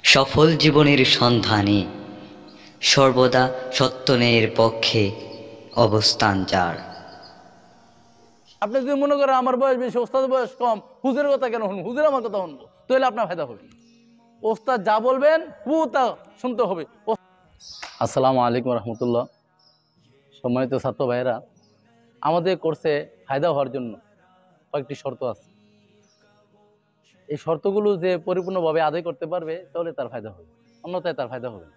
সফল জীবনের সন্ধানে সর্বদা সত্যনের পক্ষে অবস্থান যার। আপনি যদি মনে করেন আমার বয়স বেশি, ওস্তাদের বয়স কম, হুজুরের কথা কেন শুনবো, হুজুর আমার কথা শুনবো, তাহলে আপনার ফায়দা হবে। ওস্তাদ যা বলবেন তা শুনতে হবে। আসসালামু আলাইকুম রহমতুল্লাহ। সম্মানিত ছাত্র ভাইয়েরা, আমাদের কোর্সে ফায়দা হওয়ার জন্য কয়েকটি শর্ত আছে। এই শর্তগুলো যে পরিপূর্ণভাবে আদায় করতে পারবে তাহলে তার ফায়দা হবে, অন্যথায় তার ফায়দা হবে না।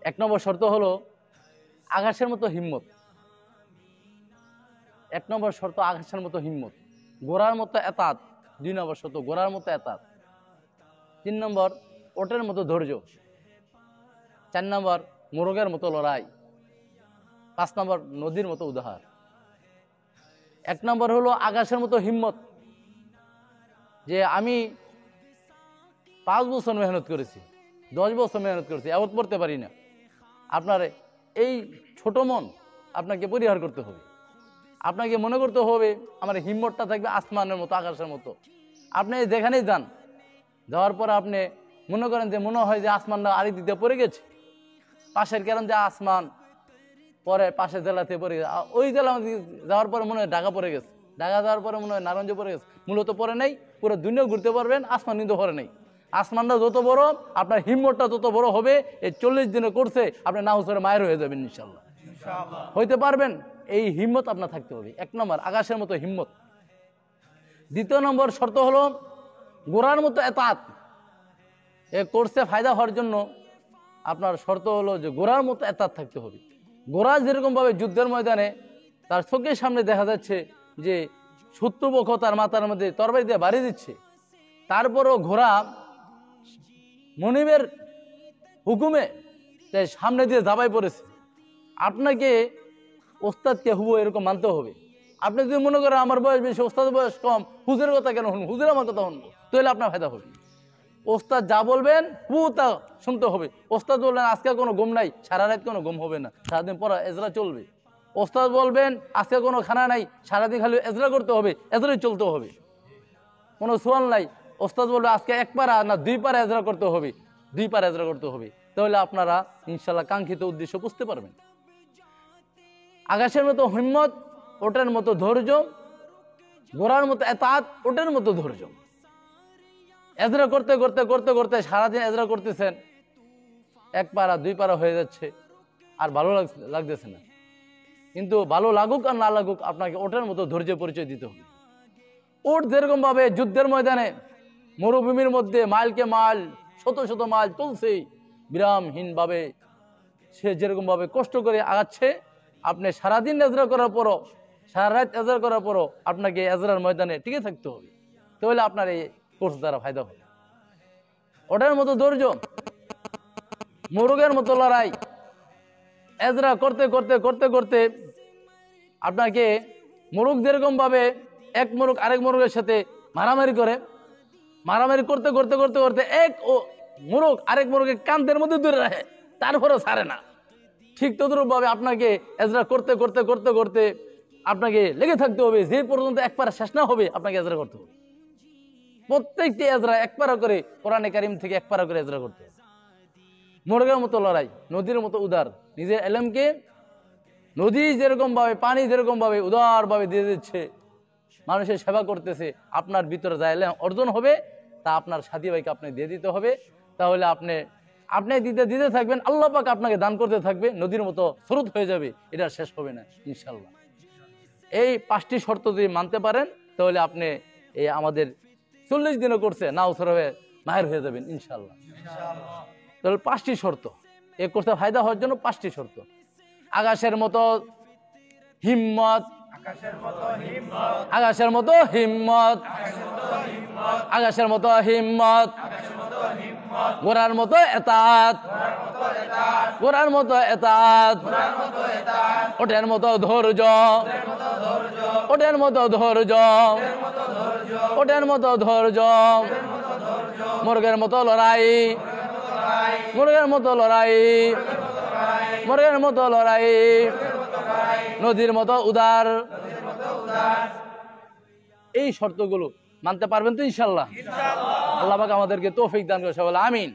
1 নম্বর শর্ত হলো আকাশের মতো হিম্মত। 1 নম্বর শর্ত আকাশের মতো হিম্মত, গোড়ার মতো এতাত। 2 নম্বর শর্ত গোড়ার মতো এতাত। 3 নম্বর ওটের মতো ধৈর্য। 4 নম্বর মোরগের মতো লড়াই। 5 নম্বর নদীর মতো উদাহার। 1 নম্বর হলো আকাশের মতো হিম্মত, যে আমি 5 বছর মেহনত করেছি, 10 বছর মেহনত করেছি, এমন পড়তে পারি না। আপনার এই ছোট মন আপনাকে পরিহার করতে হবে। আপনাকে মনে করতে হবে আমার হিম্মতটা থাকবে আসমানের মতো, আকাশের মতো। আপনি যেখানেই যান, যাওয়ার পর আপনি মনে করেন যে মনে হয় যে আসমানটা আড়ি দিতে পড়ে গেছে, পাশের কেরাম যে আসমান পরে পাশের জেলাতে পড়ে গেছে, ওই জেলা যাওয়ার পরে মনে হয় ঢাকা পড়ে গেছে, ঢাকা যাওয়ার পরে মনে হয় নারায়ণগঞ্জ পড়ে গেছে। মূলত পরে নেই, পুরো দুনিয়া ঘুরতে পারবেন, আসমান কিন্তু পরে নেই। আসমানটা যত বড়, আপনার হিম্মতটা তত বড় হবে। এই 40 দিনে করছে আপনি না হুসরে মায়ের হয়ে যাবেন ইনশাল্লাহ, হইতে পারবেন। এই হিম্মত আপনার থাকতে হবে। 1 নম্বর আকাশের মতো হিম্মত। 2 নম্বর শর্ত হলো গোড়ার মতো এতাত। এই কোর্সে ফায়দা হওয়ার জন্য আপনার শর্ত হলো যে গোড়ার মতো এতাত থাকতে হবে। গোড়া যেরকম ভাবে যুদ্ধের ময়দানে তার চোখের সামনে দেখা যাচ্ছে যে শত্রুপক্ষ তার মাথার মধ্যে তরবারি দিয়ে বাড়ি দিচ্ছে, তারপরও ঘোড়া মনিবের হুকুমে সামনে দিয়ে দাবাই পড়েছে। আপনাকে ওস্তাদকে হুবহু এরকম মানতে হবে। আপনি যদি মনে করেন আমার বয়স বেশি, ওস্তাদের বয়স কম, হুজুরের কথা কেন শুনবো, হুজুর আমার কথা শুনবো, তাহলে আপনার ফায়দা হবে। ওস্তাদ যা বলবেন তা শুনতে হবে। ওস্তাদ বলবেন আজকে কোনো ঘুম নাই, সারা রাত কোনো ঘুম হবে না, সারাদিন পড়া এজরা চলবে। ওস্তাদ বলবেন আজকে কোনো খানা নাই, সারাদিন খালি এজরা করতে হবে, এজরাই চলতে হবে, কোনো সোয়াল নাই। ওস্তাদ বলবে আজকে 1 পারা না 2 পারা এজরা করতে হবে, 2 পারা এজরা করতে হবে। তাহলে আপনারা ইনশাল্লাহ কাঙ্ক্ষিত উদ্দেশ্য বুঝতে পারবেন। আকাশের মতো হিম্মত, ওটের মতো ধৈর্য, গোড়ার মতো এতাত, ওটের মতো ধৈর্য। এজরা করতে করতে করতে করতে সারাদিন এজরা করতেছেন, 1 পারা 2 পারা হয়ে যাচ্ছে, আর ভালো লাগতেছে না। কিন্তু ভালো লাগুক আর না লাগুক, আপনাকে ওটের মতো ধৈর্য পরিচয় দিতে হবে। ওট যেরকম ভাবে যুদ্ধের ময়দানে মরুভূমির মধ্যে মাইলকে মাইল, শত শত মাইল চলছেই বিরামহীন ভাবে, সে যেরকম ভাবে কষ্ট করে আগাচ্ছে, আপনি সারাদিন এজরা করার পরও, সারা রাত এজরা করার পরও আপনাকে এজরার ময়দানে টিকে থাকতে হবে। তাহলে আপনার এই কোর্স দ্বারা ফায়দা হবে। ওটার মতো ধৈর্য, মোরগের মতো লড়াই। এজরা করতে করতে করতে করতে আপনাকে মোরগ যেরকম ভাবে এক মোরগ আরেক মোরগের সাথে মারামারি করে, মারামারি করতে করতে করতে করতে মোরগ আরেক মোরগের কান্দের মধ্যে ধরে রাখে, তারপরেও ছাড়ে না। ঠিক তদ্রুপ ভাবে আপনাকে এজরা করতে করতে করতে করতে আপনাকে লেগে থাকতে হবে, যে পর্যন্ত 1 পারা শেষ না হবে আপনাকে এজরা করতে হবে। প্রত্যেকটি এজরা 1 পারা করে, কোরআনে কারিম থেকে 1 পারা করে এজরা করতে হবে। মোরগের মতো লড়াই, নদীর মতো উদার। নিজের এলেমকে নদী যেরকম ভাবে, পানি যেরকম ভাবে উদার ভাবে দিয়ে দিচ্ছে, মানুষের সেবা করতেছে, আপনার ভিতরে যা এলেম অর্জন হবে তা আপনার সাথী ভাইকে আপনি দিয়ে দিতে হবে। তাহলে আপনি দিতে দিতে থাকবেন, আল্লাহ পাক আপনাকে দান করতে থাকবে, নদীর মতো স্রোত হয়ে যাবে, এটা শেষ হবে না ইনশাল্লাহ। এই 5টি শর্ত যদি মানতে পারেন তাহলে আপনি এই আমাদের 40 দিনে করছে না উসর হয়ে মাহের হয়ে যাবেন ইনশাল্লাহ। তাহলে 5টি শর্ত, এই করতে ফায়দা হওয়ার জন্য 5টি শর্ত। আকাশের মতো হিম্মত, আকাশের মতো হিম্মত, আকাশের মতো হিম্মত, গোড়ার মতো এতাত, গোড়ার মতো এতাত, ওটের মতো ধৈর্য, ওটের মতো ধৈর্য, ওটের মতো ধৈর্য, মুরগের মতো লড়াই, মুরগের মতো লড়াই, মুরগের মতো লড়াই, নদীর মতো উদার। এই শর্তগুলো মানতে পারবেন তো ইনশাল্লাহ? আল্লাহ পাক আমাদেরকে তৌফিক দান করে, সবাই আমিন।